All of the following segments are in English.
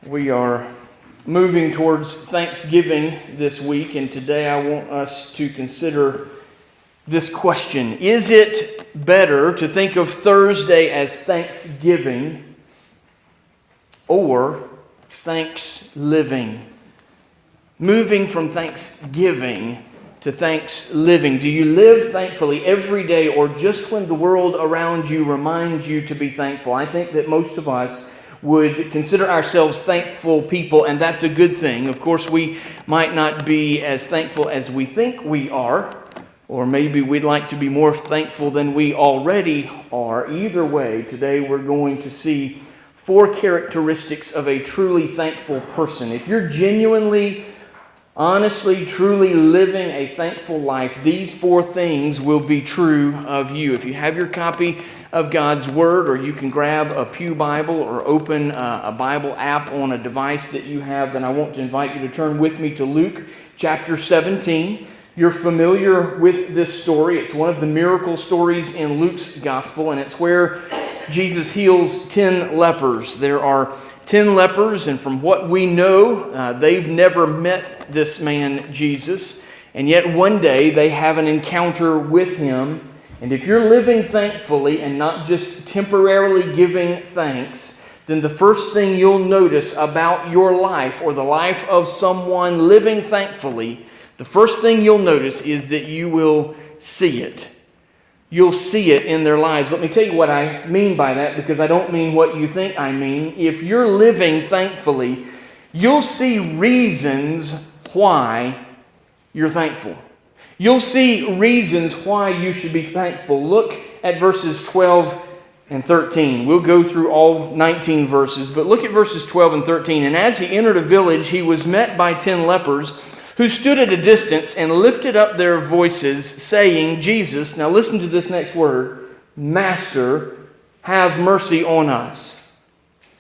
We are moving towards Thanksgiving this week, and today I want us to consider this question. Is it better to think of Thursday as Thanksgiving or Thanksliving? Moving from Thanksgiving to Thanksliving. Do you live thankfully every day or just when the world around you reminds you to be thankful? I think that most of us would consider ourselves thankful people, and that's a good thing. Of course, we might not be as thankful as we think we are, or maybe we'd like to be more thankful than we already are. Either way, today we're going to see 4 characteristics of a truly thankful person. If you're genuinely, honestly, truly living a thankful life, these 4 things will be true of you. If you have your copy of God's Word, or you can grab a pew Bible or open a Bible app on a device that you have, then I want to invite you to turn with me to Luke chapter 17. You're familiar with this story. It's one of the miracle stories in Luke's gospel, and it's where Jesus heals 10 lepers. There are 10 lepers, and from what we know, they've never met this man Jesus, and yet one day they have an encounter with him. And if you're living thankfully and not just temporarily giving thanks, then the first thing you'll notice about your life or the life of someone living thankfully, the first thing you'll notice is that you will see it. You'll see it in their lives. Let me tell you what I mean by that, because I don't mean what you think I mean. If you're living thankfully, you'll see reasons why you're thankful. You'll see reasons why you should be thankful. Look at verses 12 and 13. We'll go through all 19 verses, but look at verses 12 and 13. And as he entered a village, he was met by 10 lepers who stood at a distance and lifted up their voices, saying, Jesus, now listen to this next word, Master, have mercy on us.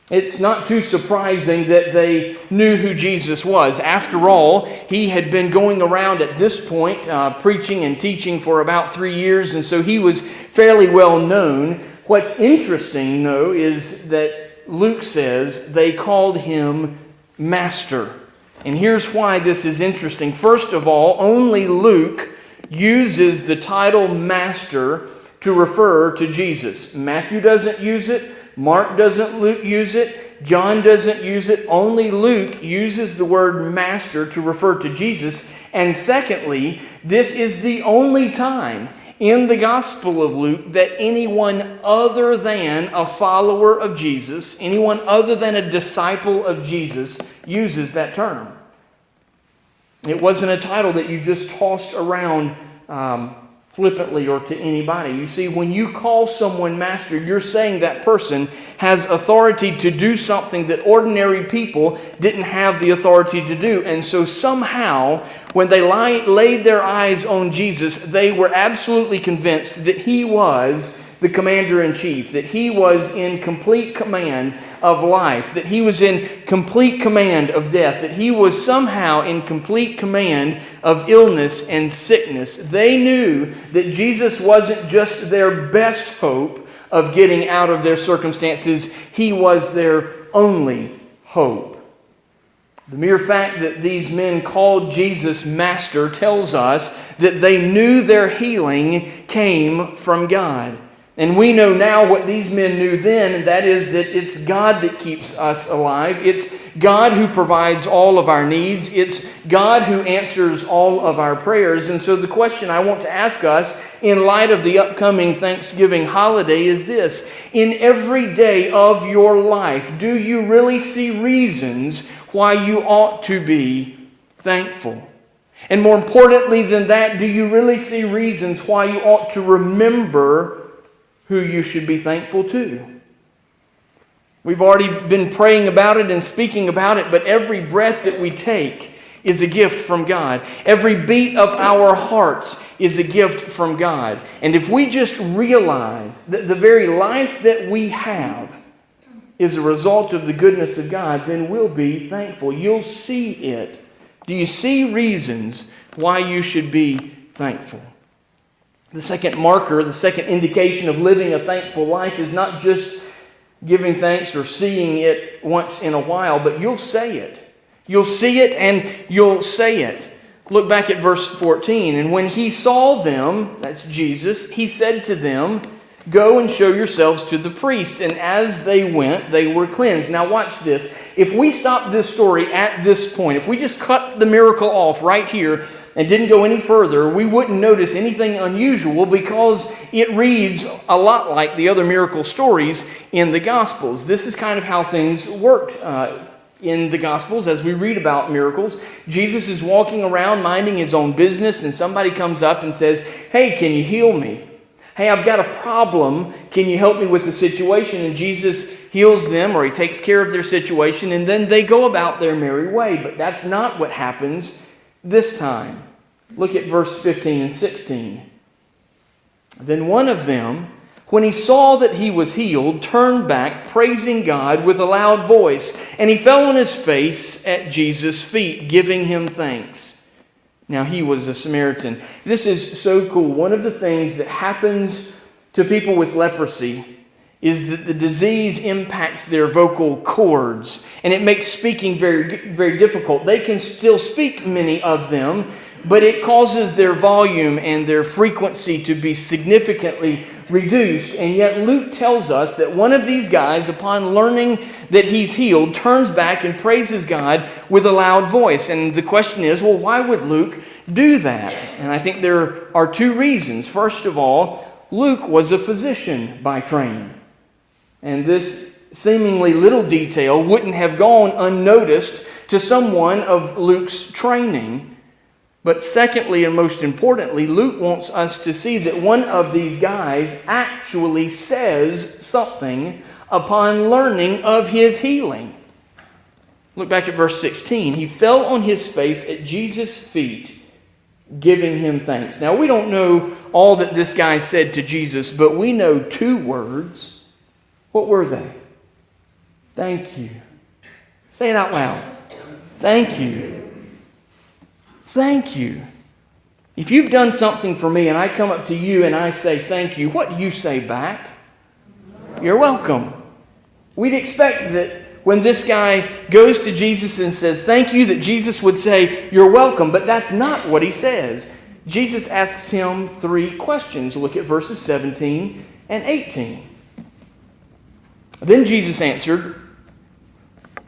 It's not too surprising that they knew who Jesus was. After all, he had been going around at this point preaching and teaching for about 3 years, and so he was fairly well known. What's interesting, though, is that Luke says they called him Master. And here's why this is interesting. First of all, only Luke uses the title Master to refer to Jesus. Matthew doesn't use it. Mark doesn't use it. John doesn't use it. Only Luke uses the word Master to refer to Jesus. And secondly, this is the only time in the Gospel of Luke that anyone other than a follower of Jesus, anyone other than a disciple of Jesus, uses that term. It wasn't a title that you just tossed around flippantly or to anybody. You see, when you call someone master, you're saying that person has authority to do something that ordinary people didn't have the authority to do. And so somehow, when they laid their eyes on Jesus, they were absolutely convinced that he was the commander-in-chief, that he was in complete command of life, that he was in complete command of death, that he was somehow in complete command of illness and sickness. They knew that Jesus wasn't just their best hope of getting out of their circumstances, he was their only hope. The mere fact that these men called Jesus Master tells us that they knew their healing came from God. And we know now what these men knew then, and that is that it's God that keeps us alive. It's God who provides all of our needs. It's God who answers all of our prayers. And so the question I want to ask us in light of the upcoming Thanksgiving holiday is this. In every day of your life, do you really see reasons why you ought to be thankful? And more importantly than that, do you really see reasons why you ought to remember who you should be thankful to? We've already been praying about it and speaking about it, but every breath that we take is a gift from God. Every beat of our hearts is a gift from God. And if we just realize that the very life that we have is a result of the goodness of God, then we'll be thankful. You'll see it. Do you see reasons why you should be thankful? The second marker, the second indication of living a thankful life is not just giving thanks or seeing it once in a while, but you'll say it. You'll see it and you'll say it. Look back at verse 14. And when he saw them, that's Jesus, he said to them, "Go and show yourselves to the priest." And as they went, they were cleansed. Now watch this. If we stop this story at this point, if we just cut the miracle off right here and didn't go any further, we wouldn't notice anything unusual because it reads a lot like the other miracle stories in the Gospels. This is kind of how things worked in the Gospels as we read about miracles. Jesus is walking around minding his own business, and somebody comes up and says, "Hey, can you heal me? Hey, I've got a problem. Can you help me with the situation?" And Jesus heals them, or he takes care of their situation, and then they go about their merry way. But that's not what happens this time. Look at verse 15 and 16. Then one of them, when he saw that he was healed, turned back, praising God with a loud voice, and he fell on his face at Jesus' feet, giving him thanks. Now he was a Samaritan. This is so cool. One of the things that happens to people with leprosy is that the disease impacts their vocal cords, and it makes speaking very, very difficult. They can still speak, many of them, but it causes their volume and their frequency to be significantly reduced. And yet Luke tells us that one of these guys, upon learning that he's healed, turns back and praises God with a loud voice. And the question is, well, why would Luke do that? And I think there are two reasons. First of all, Luke was a physician by training. And this seemingly little detail wouldn't have gone unnoticed to someone of Luke's training. But secondly, and most importantly, Luke wants us to see that one of these guys actually says something upon learning of his healing. Look back at verse 16. He fell on his face at Jesus' feet, giving him thanks. Now, we don't know all that this guy said to Jesus, but we know two words. What were they? Thank you. Say it out loud. Thank you. Thank you. If you've done something for me and I come up to you and I say thank you, what do you say back? You're welcome. We'd expect that when this guy goes to Jesus and says thank you, that Jesus would say, "You're welcome," but that's not what he says. Jesus asks him three questions. Look at verses 17 and 18. Then Jesus answered,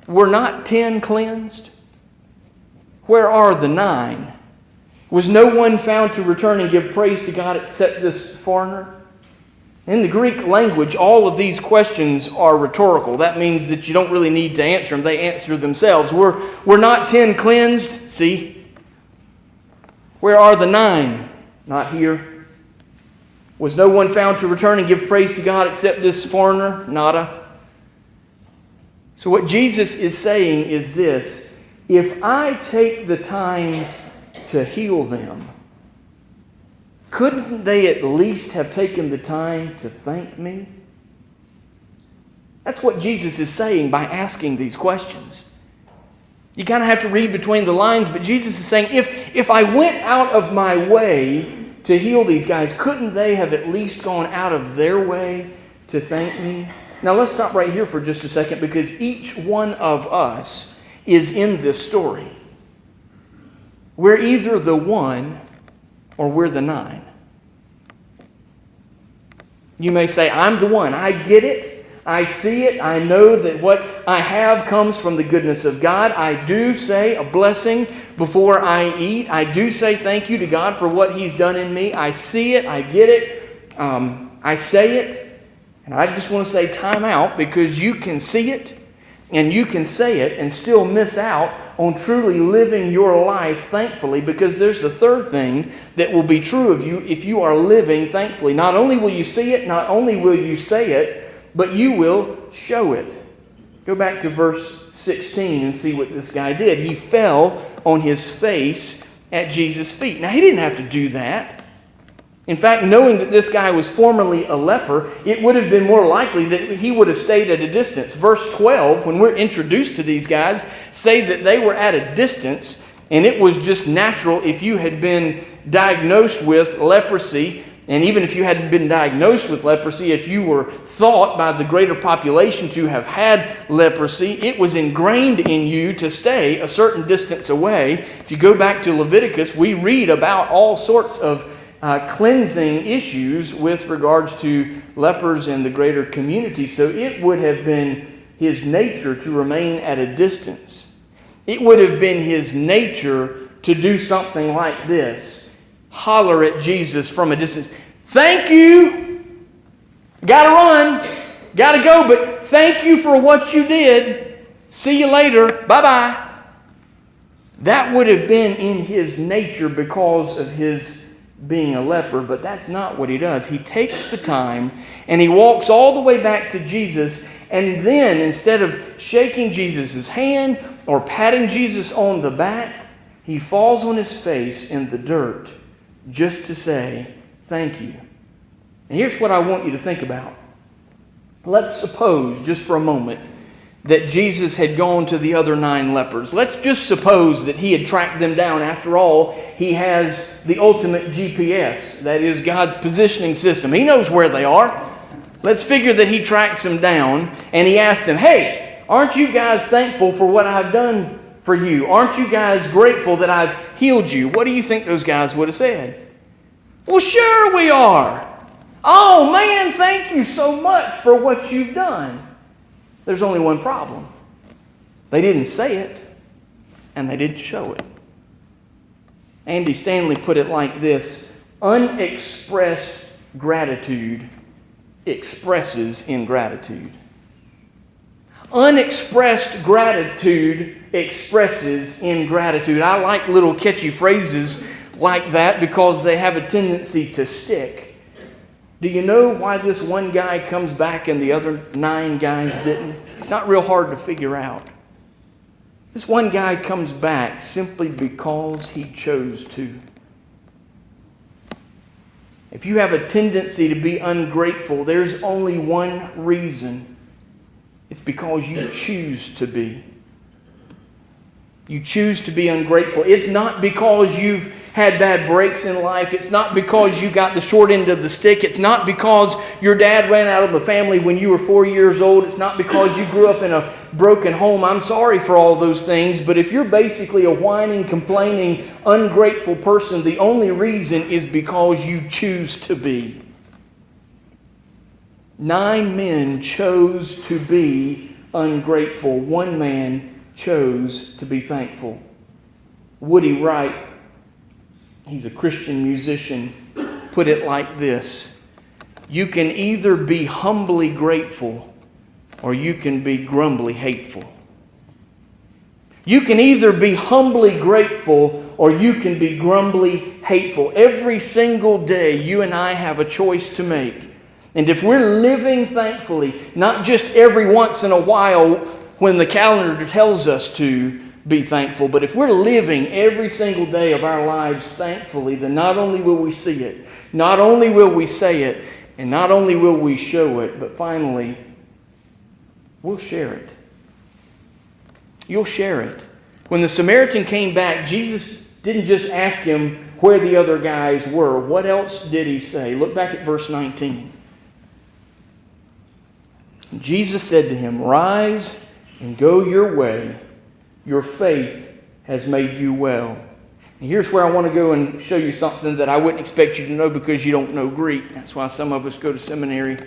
"Were not 10 cleansed? Where are the 9? Was no one found to return and give praise to God except this foreigner?" In the Greek language, all of these questions are rhetorical. That means that you don't really need to answer them. They answer themselves. Were not 10 cleansed? See? Where are the 9? Not here. Was no one found to return and give praise to God except this foreigner? Nada. So what Jesus is saying is this: if I take the time to heal them, couldn't they at least have taken the time to thank me? That's what Jesus is saying by asking these questions. You kind of have to read between the lines, but Jesus is saying, if I went out of my way to heal these guys, couldn't they have at least gone out of their way to thank me? Now let's stop right here for just a second, because each one of us is in this story. We're either the 1 or we're the 9. You may say, "I'm the 1. I get it. I see it. I know that what I have comes from the goodness of God. I do say a blessing before I eat. I do say thank you to God for what He's done in me. I see it. I get it. I say it." And I just want to say time out, because you can see it and you can say it and still miss out on truly living your life thankfully, because there's a third thing that will be true of you if you are living thankfully. Not only will you see it, not only will you say it, but you will show it. Go back to verse 16 and see what this guy did. He fell on his face at Jesus' feet. Now, he didn't have to do that. In fact, knowing that this guy was formerly a leper, it would have been more likely that he would have stayed at a distance. Verse 12, when we're introduced to these guys, say that they were at a distance, and it was just natural if you had been diagnosed with leprosy And even if you hadn't been diagnosed with leprosy, if you were thought by the greater population to have had leprosy, it was ingrained in you to stay a certain distance away. If you go back to Leviticus, we read about all sorts of cleansing issues with regards to lepers in the greater community. So it would have been his nature to remain at a distance. It would have been his nature to do something like this. Holler at Jesus from a distance. Thank you. Gotta run. Gotta go, but thank you for what you did. See you later. Bye-bye. That would have been in his nature because of his being a leper, but that's not what he does. He takes the time and he walks all the way back to Jesus, and then instead of shaking Jesus' hand or patting Jesus on the back, he falls on his face in the dirt just to say, thank you. And here's what I want you to think about. Let's suppose, just for a moment, that Jesus had gone to the other 9 lepers. Let's just suppose that he had tracked them down. After all, he has the ultimate GPS, that is God's positioning system. He knows where they are. Let's figure that he tracks them down and he asks them, hey, aren't you guys thankful for what I've done for you? Aren't you guys grateful that I've healed you? What do you think those guys would have said? Well, sure we are. Oh man, thank you so much for what you've done. There's only one problem. They didn't say it, and they didn't show it. Andy Stanley put it like this: unexpressed gratitude expresses ingratitude. Unexpressed gratitude expresses ingratitude. I like little catchy phrases like that because they have a tendency to stick. Do you know why this one guy comes back and the other 9 guys didn't? It's not real hard to figure out. This one guy comes back simply because he chose to. If you have a tendency to be ungrateful, there's only one reason. It's because you choose to be. You choose to be ungrateful. It's not because you've had bad breaks in life. It's not because you got the short end of the stick. It's not because your dad ran out of the family when you were 4 years old. It's not because you grew up in a broken home. I'm sorry for all those things. But if you're basically a whining, complaining, ungrateful person, the only reason is because you choose to be. 9 men chose to be ungrateful. 1 man chose to be thankful. Woody Wright, he's a Christian musician, put it like this: you can either be humbly grateful or you can be grumbly hateful. You can either be humbly grateful or you can be grumbly hateful. Every single day you and I have a choice to make. And if we're living thankfully, not just every once in a while when the calendar tells us to be thankful, but if we're living every single day of our lives thankfully, then not only will we see it, not only will we say it, and not only will we show it, but finally, we'll share it. You'll share it. When the Samaritan came back, Jesus didn't just ask him where the other guys were. What else did he say? Look back at verse 19. Jesus said to him, "Rise and go your way. Your faith has made you well." And here's where I want to go and show you something that I wouldn't expect you to know because you don't know Greek. That's why some of us go to seminary.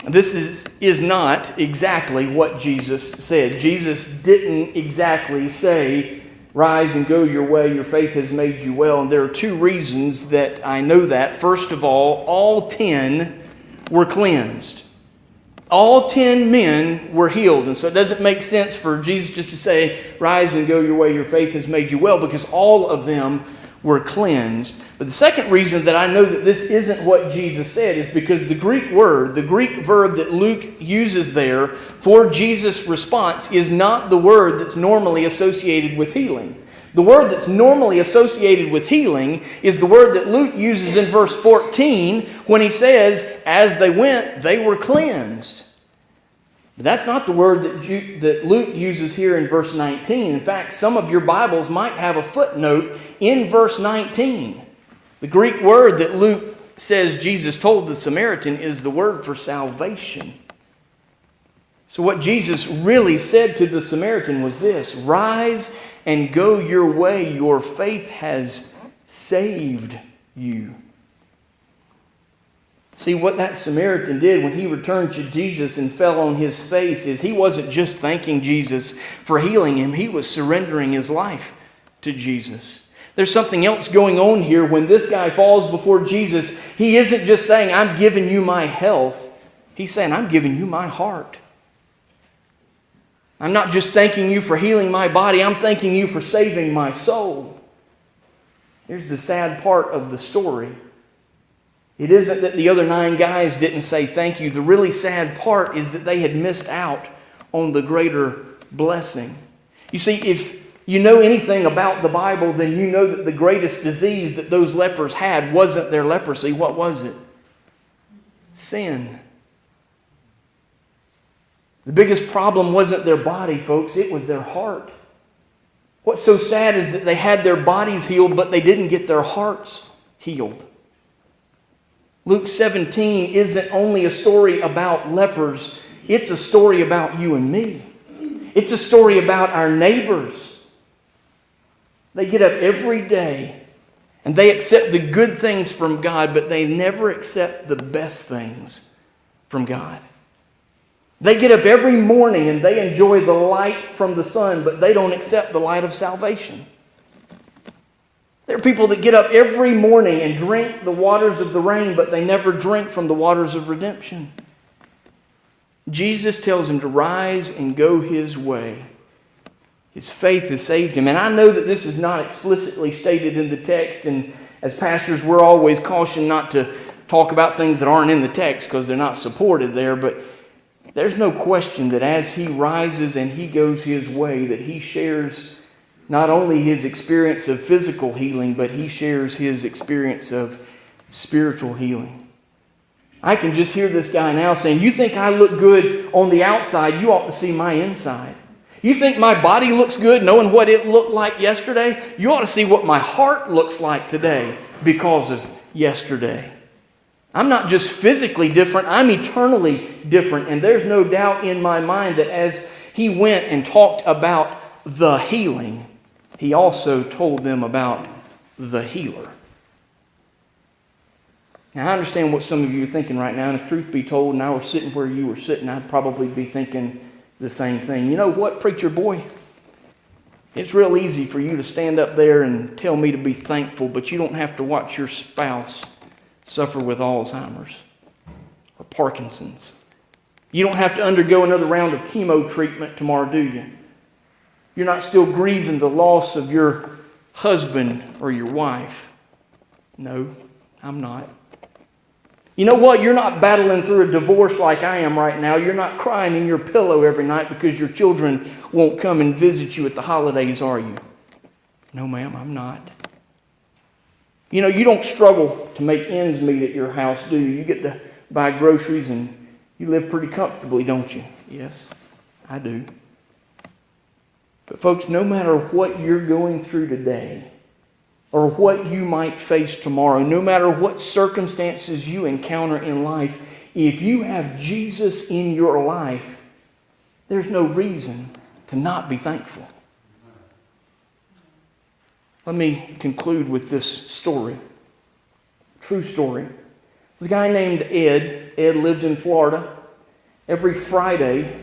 This is not exactly what Jesus said. Jesus didn't exactly say, "Rise and go your way. Your faith has made you well." And there are 2 reasons that I know that. First of all 10 were cleansed. All 10 men were healed. And so it doesn't make sense for Jesus just to say, "Rise and go your way, your faith has made you well," because all of them were cleansed. But the second reason that I know that this isn't what Jesus said is because the Greek word, the Greek verb that Luke uses there for Jesus' response is not the word that's normally associated with healing. The word that's normally associated with healing is the word that Luke uses in verse 14 when he says, "As they went, they were cleansed." But that's not the word that Luke uses here in verse 19. In fact, some of your Bibles might have a footnote in verse 19. The Greek word that Luke says Jesus told the Samaritan is the word for salvation. So what Jesus really said to the Samaritan was this: rise and go your way. Your faith has saved you. See, what that Samaritan did when he returned to Jesus and fell on his face is he wasn't just thanking Jesus for healing him. He was surrendering his life to Jesus. There's something else going on here. When this guy falls before Jesus, he isn't just saying, I'm giving you my health. He's saying, I'm giving you my heart. I'm not just thanking you for healing my body. I'm thanking you for saving my soul. Here's the sad part of the story. It isn't that the other 9 guys didn't say thank you. The really sad part is that they had missed out on the greater blessing. You see, if you know anything about the Bible, then you know that the greatest disease that those lepers had wasn't their leprosy. What was it? Sin. The biggest problem wasn't their body, folks. It was their heart. What's so sad is that they had their bodies healed, but they didn't get their hearts healed. Luke 17 isn't only a story about lepers. It's a story about you and me. It's a story about our neighbors. They get up every day and they accept the good things from God, but they never accept the best things from God. They get up every morning and they enjoy the light from the sun, but they don't accept the light of salvation. There are people that get up every morning and drink the waters of the rain, but they never drink from the waters of redemption. Jesus tells him to rise and go his way. His faith has saved him. And I know that this is not explicitly stated in the text, and as pastors, we're always cautioned not to talk about things that aren't in the text because they're not supported there, but there's no question that as he rises and he goes his way, that he shares not only his experience of physical healing, but he shares his experience of spiritual healing. I can just hear this guy now saying, you think I look good on the outside, you ought to see my inside. You think my body looks good knowing what it looked like yesterday? You ought to see what my heart looks like today because of yesterday. I'm not just physically different, I'm eternally different. And there's no doubt in my mind that as he went and talked about the healing, he also told them about the healer. Now, I understand what some of you are thinking right now, and if truth be told, and I were sitting where you were sitting, I'd probably be thinking the same thing. You know what, preacher boy? It's real easy for you to stand up there and tell me to be thankful, but you don't have to watch your spouse suffer with Alzheimer's or Parkinson's. You don't have to undergo another round of chemo treatment tomorrow, do you? You're not still grieving the loss of your husband or your wife. No, I'm not. You know what? You're not battling through a divorce like I am right now. You're not crying in your pillow every night because your children won't come and visit you at the holidays, are you? No, ma'am, I'm not. You know, you don't struggle to make ends meet at your house, do you? You get to buy groceries and you live pretty comfortably, don't you? Yes, I do. But folks, no matter what you're going through today or what you might face tomorrow, no matter what circumstances you encounter in life, if you have Jesus in your life, there's no reason to not be thankful. Let me conclude with this story. True story. There's a guy named Ed. Ed lived in Florida. Every Friday,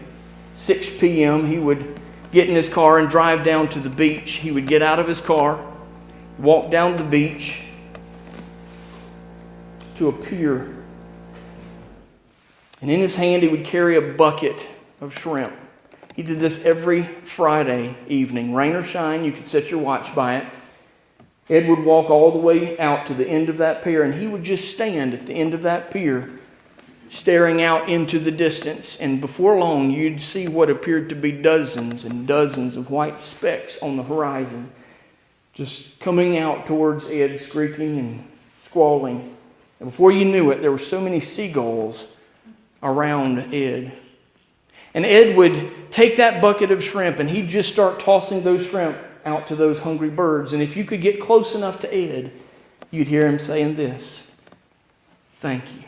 6 p.m., he would get in his car and drive down to the beach. He would get out of his car, walk down the beach to a pier. And in his hand, he would carry a bucket of shrimp. He did this every Friday evening. Rain or shine, you could set your watch by it. Ed would walk all the way out to the end of that pier, and he would just stand at the end of that pier, staring out into the distance. And before long, you'd see what appeared to be dozens and dozens of white specks on the horizon, just coming out towards Ed, squeaking and squalling. And before you knew it, there were so many seagulls around Ed. And Ed would take that bucket of shrimp and he'd just start tossing those shrimp out to those hungry birds. And if you could get close enough to Ed, you'd hear him saying this: thank you,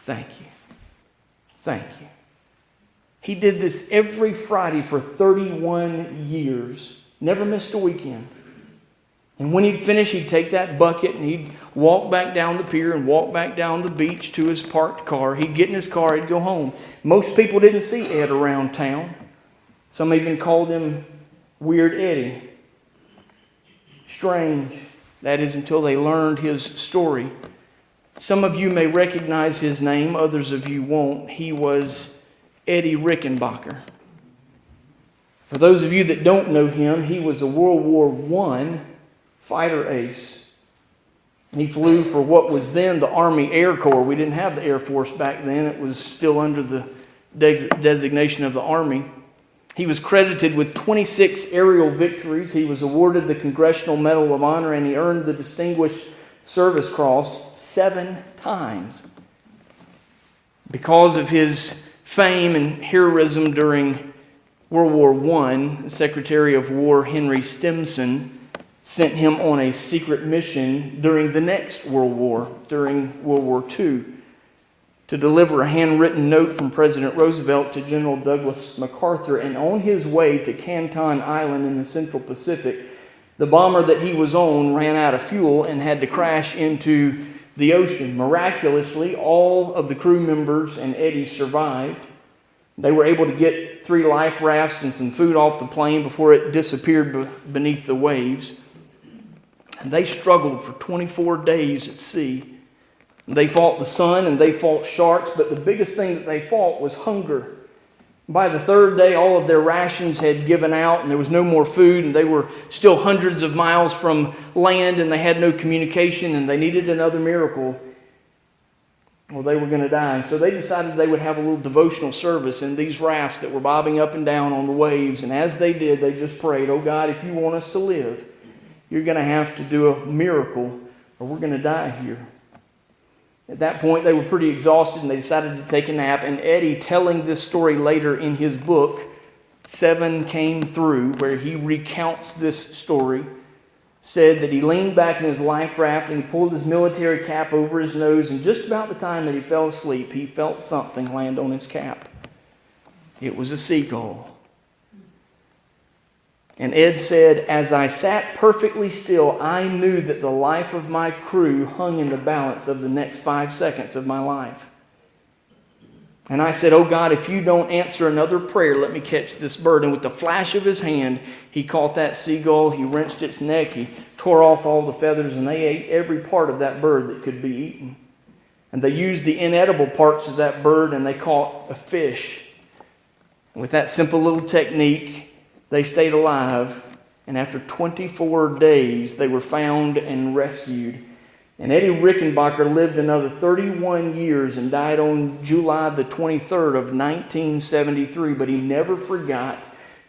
thank you, thank you. He did this every Friday for 31 years. Never missed a weekend. And when he'd finish, he'd take that bucket and he'd walk back down the pier and walk back down the beach to his parked car. He'd get in his car, he'd go home. Most people didn't see Ed around town. Some even called him Weird Eddie. Strange. That is, until they learned his story. Some of you may recognize his name, others of you won't. He was Eddie Rickenbacker. For those of you that don't know him, he was a World War I fighter ace. He flew for what was then the Army Air Corps. We didn't have the Air Force back then. It was still under the designation of the Army. He was credited with 26 aerial victories. He was awarded the Congressional Medal of Honor, and he earned the Distinguished Service Cross 7 times. Because of his fame and heroism during World War I, Secretary of War Henry Stimson sent him on a secret mission during the next World War, during World War II, to deliver a handwritten note from President Roosevelt to General Douglas MacArthur. And on his way to Canton Island in the Central Pacific, the bomber that he was on ran out of fuel and had to crash into the ocean. Miraculously, all of the crew members and Eddie survived. They were able to get 3 life rafts and some food off the plane before it disappeared beneath the waves. And they struggled for 24 days at sea. They fought the sun and they fought sharks, but the biggest thing that they fought was hunger. By the 3rd day, all of their rations had given out and there was no more food, and they were still hundreds of miles from land and they had no communication and they needed another miracle, or they were going to die. So they decided they would have a little devotional service in these rafts that were bobbing up and down on the waves. And as they did, they just prayed, "Oh God, if you want us to live, you're going to have to do a miracle or we're going to die here." At that point, they were pretty exhausted and they decided to take a nap. And Eddie, telling this story later in his book, 7 Came Through, where he recounts this story, said that he leaned back in his life raft and he pulled his military cap over his nose, and just about the time that he fell asleep, he felt something land on his cap. It was a seagull. And Ed said, "As I sat perfectly still, I knew that the life of my crew hung in the balance of the next 5 seconds of my life. And I said, 'Oh God, if you don't answer another prayer, let me catch this bird.' And with the flash of his hand, he caught that seagull, he wrenched its neck, he tore off all the feathers, and they ate every part of that bird that could be eaten. And they used the inedible parts of that bird and they caught a fish. And with that simple little technique, they stayed alive, and after 24 days, they were found and rescued. And Eddie Rickenbacker lived another 31 years and died on July the 23rd of 1973, but he never forgot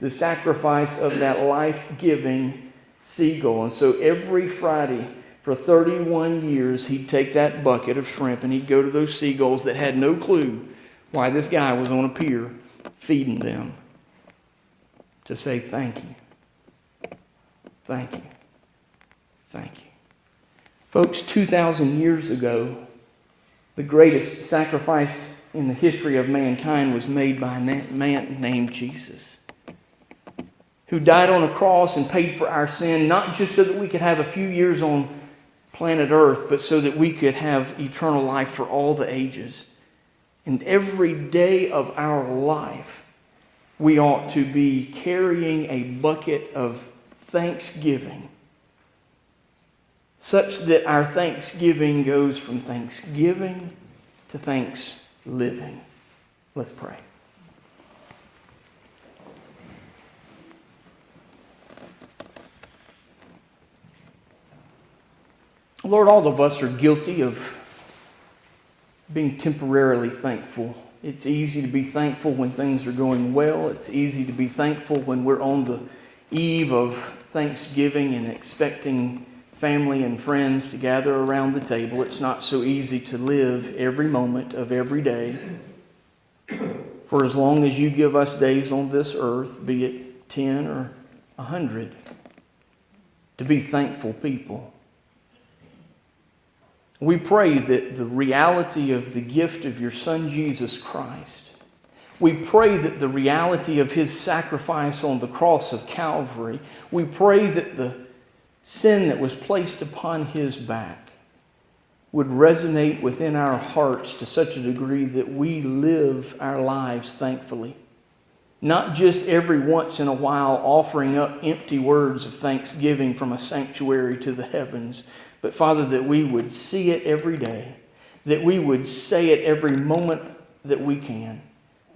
the sacrifice of that life-giving seagull. And so every Friday for 31 years, he'd take that bucket of shrimp and he'd go to those seagulls that had no clue why this guy was on a pier feeding them, to say thank you, thank you, thank you. Folks, 2,000 years ago, the greatest sacrifice in the history of mankind was made by a man named Jesus, who died on a cross and paid for our sin, not just so that we could have a few years on planet Earth, but so that we could have eternal life for all the ages. And every day of our life, we ought to be carrying a bucket of thanksgiving, such that our thanksgiving goes from thanksgiving to thanksliving. Let's pray. Lord, all of us are guilty of being temporarily thankful. It's easy to be thankful when things are going well. It's easy to be thankful when we're on the eve of Thanksgiving and expecting family and friends to gather around the table. It's not so easy to live every moment of every day. For as long as you give us days on this earth, be it 10 or 100, to be thankful people. We pray that the reality of the gift of your Son, Jesus Christ, we pray that the reality of His sacrifice on the cross of Calvary, we pray that the sin that was placed upon His back would resonate within our hearts to such a degree that we live our lives thankfully. Not just every once in a while offering up empty words of thanksgiving from a sanctuary to the heavens, but Father, that we would see it every day, that we would say it every moment that we can,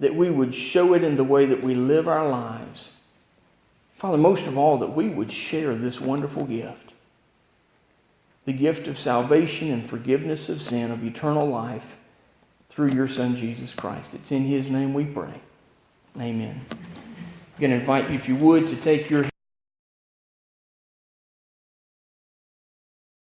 that we would show it in the way that we live our lives. Father, most of all, that we would share this wonderful gift, the gift of salvation and forgiveness of sin, of eternal life through your Son, Jesus Christ. It's in His name we pray. Amen. I'm going to invite you, if you would, to take your